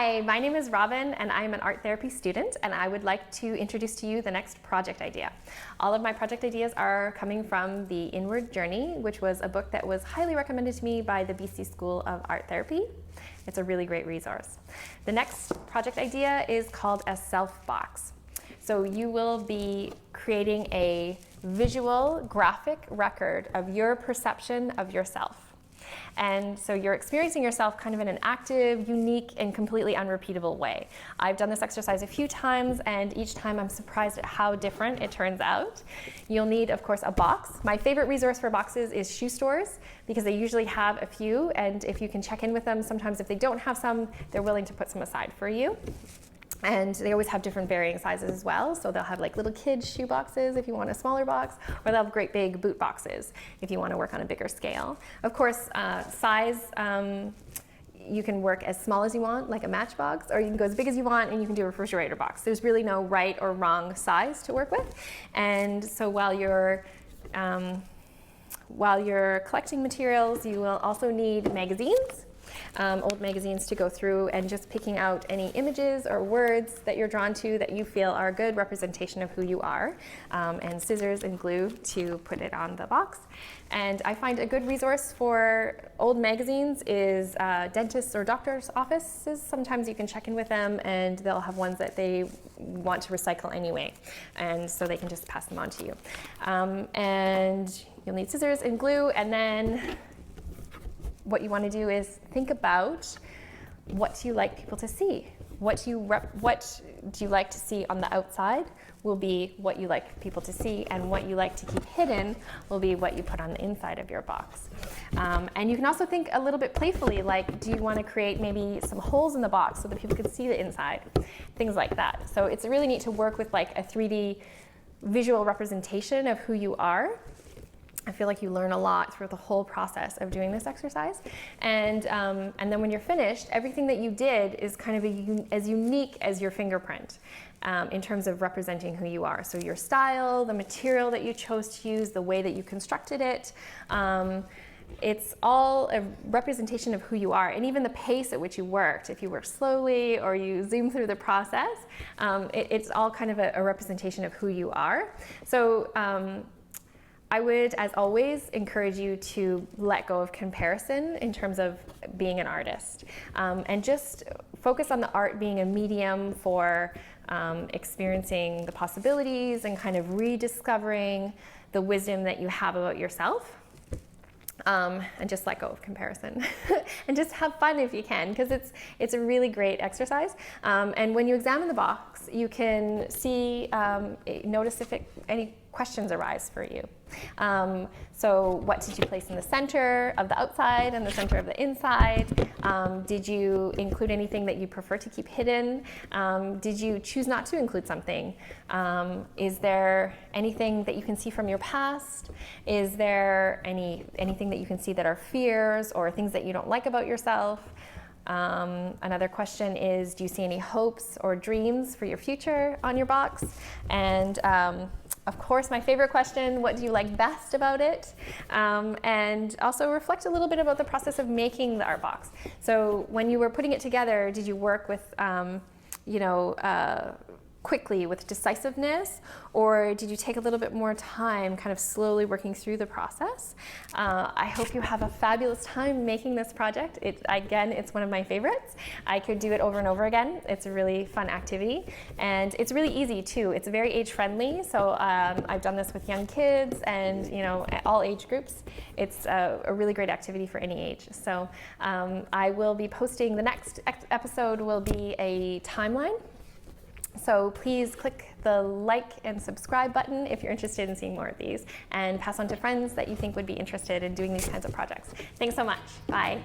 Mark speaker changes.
Speaker 1: Hi, my name is Robin and I'm an art therapy student, and I would like to introduce to you the next project idea. All of my project ideas are coming from The Inward Journey, which was a book that was highly recommended to me by the BC School of Art Therapy. It's a really great resource. The next project idea is called a self box. So you will be creating a visual graphic record of your perception of yourself. And so you're experiencing yourself kind of in an active, unique, and completely unrepeatable way. I've done this exercise a few times, and each time I'm surprised at how different it turns out. You'll need, of course, a box. My favorite resource for boxes is shoe stores, because they usually have a few, and if you can check in with them, sometimes if they don't have some, they're willing to put some aside for you. And they always have different varying sizes as well. So they'll have like little kids' shoe boxes if you want a smaller box, or they'll have great big boot boxes if you want to work on a bigger scale. Of course, size, you can work as small as you want, like a matchbox, or you can go as big as you want and you can do a refrigerator box. There's really no right or wrong size to work with. And so while you're collecting materials, you will also need magazines. Old magazines to go through and just picking out any images or words that you're drawn to that you feel are a good representation of who you are, and scissors and glue to put it on the box. And I find a good resource for old magazines is dentists' or doctors' offices. Sometimes you can check in with them and they'll have ones that they want to recycle anyway, and so they can just pass them on to you. And you'll need scissors and glue, and then what you want to do is think about what you like people to see. What do you like to see on the outside will be what you like people to see, and what you like to keep hidden will be what you put on the inside of your box. And you can also think a little bit playfully, like, do you want to create maybe some holes in the box so that people can see the inside? Things like that. So it's really neat to work with like a 3D visual representation of who you are. I feel like you learn a lot through the whole process of doing this exercise. And then when you're finished, everything that you did is kind of as unique as your fingerprint in terms of representing who you are. So your style, the material that you chose to use, the way that you constructed it, it's all a representation of who you are, and even the pace at which you worked. If you work slowly or you zoom through the process, it's all kind of a representation of who you are. So I would, as always, encourage you to let go of comparison in terms of being an artist, and just focus on the art being a medium for experiencing the possibilities and kind of rediscovering the wisdom that you have about yourself. And just let go of comparison and just have fun if you can, because it's a really great exercise. And when you examine the box, you can see, notice if any questions arise for you. So what did you place in the center of the outside and the center of the inside? Did you include anything that you prefer to keep hidden? Did you choose not to include something? Is there anything that you can see from your past? Is there anything that you can see that are fears or things that you don't like about yourself? Another question is, do you see any hopes or dreams for your future on your box? And of course, my favorite question, what do you like best about it? And also reflect a little bit about the process of making the art box. So when you were putting it together, did you work with, quickly with decisiveness, or did you take a little bit more time kind of slowly working through the process? I hope you have a fabulous time making this project. Again, it's one of my favorites. I could do it over and over again. It's a really fun activity, and it's really easy too. It's very age friendly, so I've done this with young kids and all age groups. It's a really great activity for any age. So I will be posting, the next episode will be a timeline. So please click the like and subscribe button if you're interested in seeing more of these, and pass on to friends that you think would be interested in doing these kinds of projects. Thanks so much. Bye.